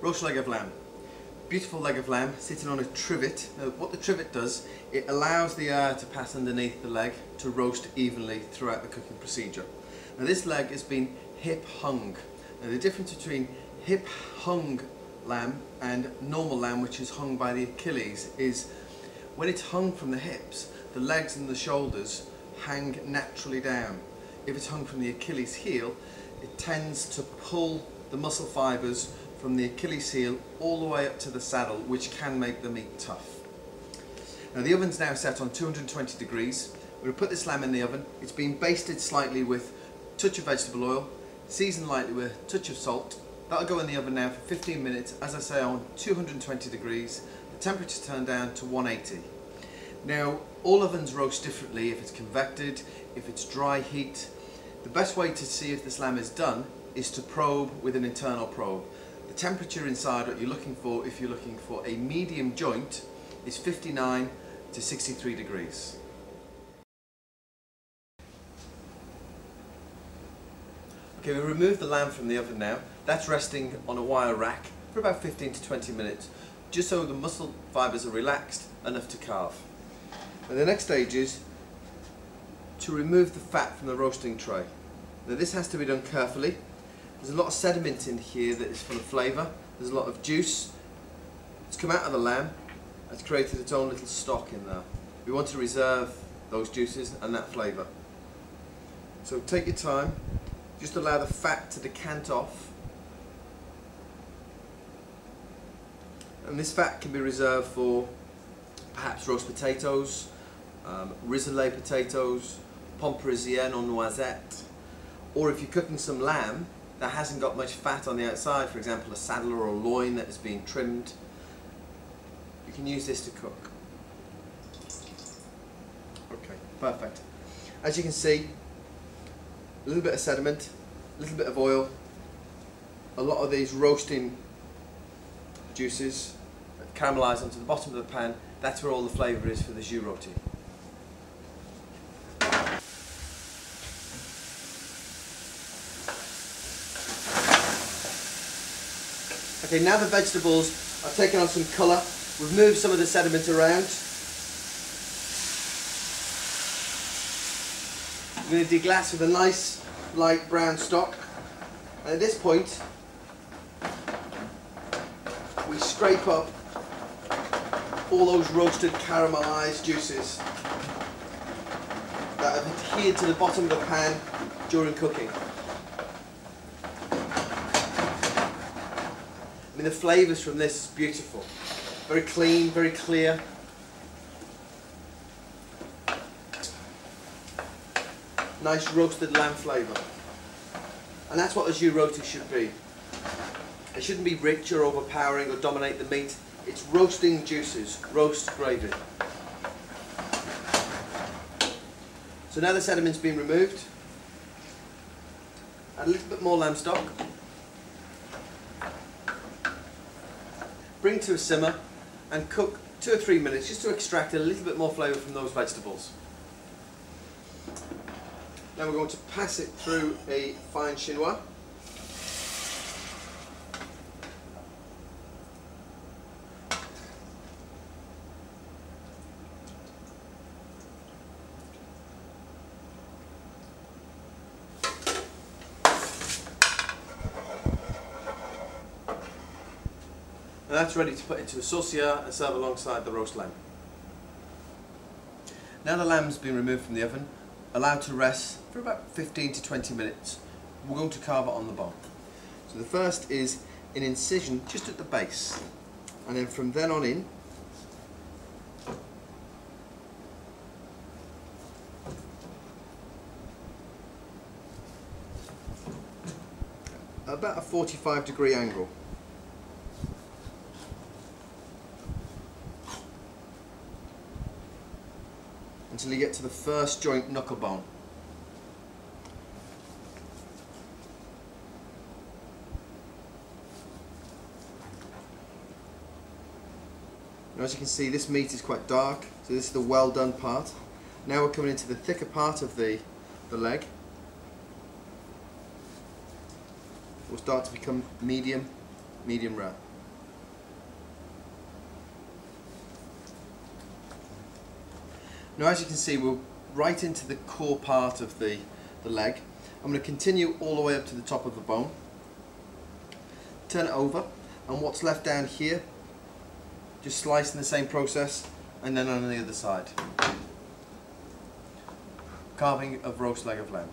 Roast leg of lamb. Beautiful leg of lamb sitting on a trivet. Now what the trivet does, it allows the air to pass underneath the leg to roast evenly throughout the cooking procedure. Now this leg has been hip hung. Now the difference between hip hung lamb and normal lamb, which is hung by the Achilles, is when it's hung from the hips, the legs and the shoulders hang naturally down. If it's hung from the Achilles heel, it tends to pull the muscle fibres from the Achilles heel all the way up to the saddle, which can make the meat tough. Now the oven's now set on 220 degrees. We're going to put this lamb in the oven. It's been basted slightly with a touch of vegetable oil, seasoned lightly with a touch of salt. That'll go in the oven now for 15 minutes, as I say, on 220 degrees. The temperature's turned down to 180. Now all ovens roast differently, if it's convected, if it's dry heat. The best way to see if this lamb is done is to probe with an internal probe. The temperature inside, what you're looking for, if you're looking for a medium joint, is 59 to 63 degrees. Okay, we remove the lamb from the oven now. That's resting on a wire rack for about 15 to 20 minutes, just so the muscle fibres are relaxed enough to carve. And the next stage is to remove the fat from the roasting tray. Now this has to be done carefully. There's a lot of sediment in here that is full of flavour. There's a lot of juice. It's come out of the lamb. It's created its own little stock in there. We want to reserve those juices and that flavour. So take your time. Just allow the fat to decant off. And this fat can be reserved for perhaps roast potatoes, rissoles potatoes, pommes parisiennes or noisette. Or if you're cooking some lamb that hasn't got much fat on the outside, for example a saddle or a loin that is being trimmed, you can use this to cook. Okay, perfect. As you can see, a little bit of sediment, a little bit of oil, a lot of these roasting juices caramelise onto the bottom of the pan. That's where all the flavour is for the jus roti. Okay, now the vegetables are taking on some colour. We've moved some of the sediment around. I'm going to deglass with a nice light brown stock. And at this point, we scrape up all those roasted caramelised juices that have adhered to the bottom of the pan during cooking. I mean, the flavours from this is beautiful. Very clean, very clear. Nice roasted lamb flavour. And that's what a jus roti should be. It shouldn't be rich or overpowering or dominate the meat. It's roasting juices, roast gravy. So now the sediment's been removed. Add a little bit more lamb stock. Bring to a simmer and cook 2 or 3 minutes just to extract a little bit more flavour from those vegetables. Now we're going to pass it through a fine chinois. And that's ready to put into a saucier and serve alongside the roast lamb. Now the lamb's been removed from the oven, allowed to rest for about 15 to 20 minutes. We're going to carve it on the bone. So the first is an incision just at the base, and then from then on in, about a 45-degree angle. Until you get to the first joint knuckle bone. Now as you can see, this meat is quite dark, so this is the well done part. Now we're coming into the thicker part of the leg. Will start to become medium rare. Now as you can see, we're right into the core part of the leg. I'm going to continue all the way up to the top of the bone, turn it over, and what's left down here, just slice in the same process, and then on the other side. Carving of roast leg of lamb.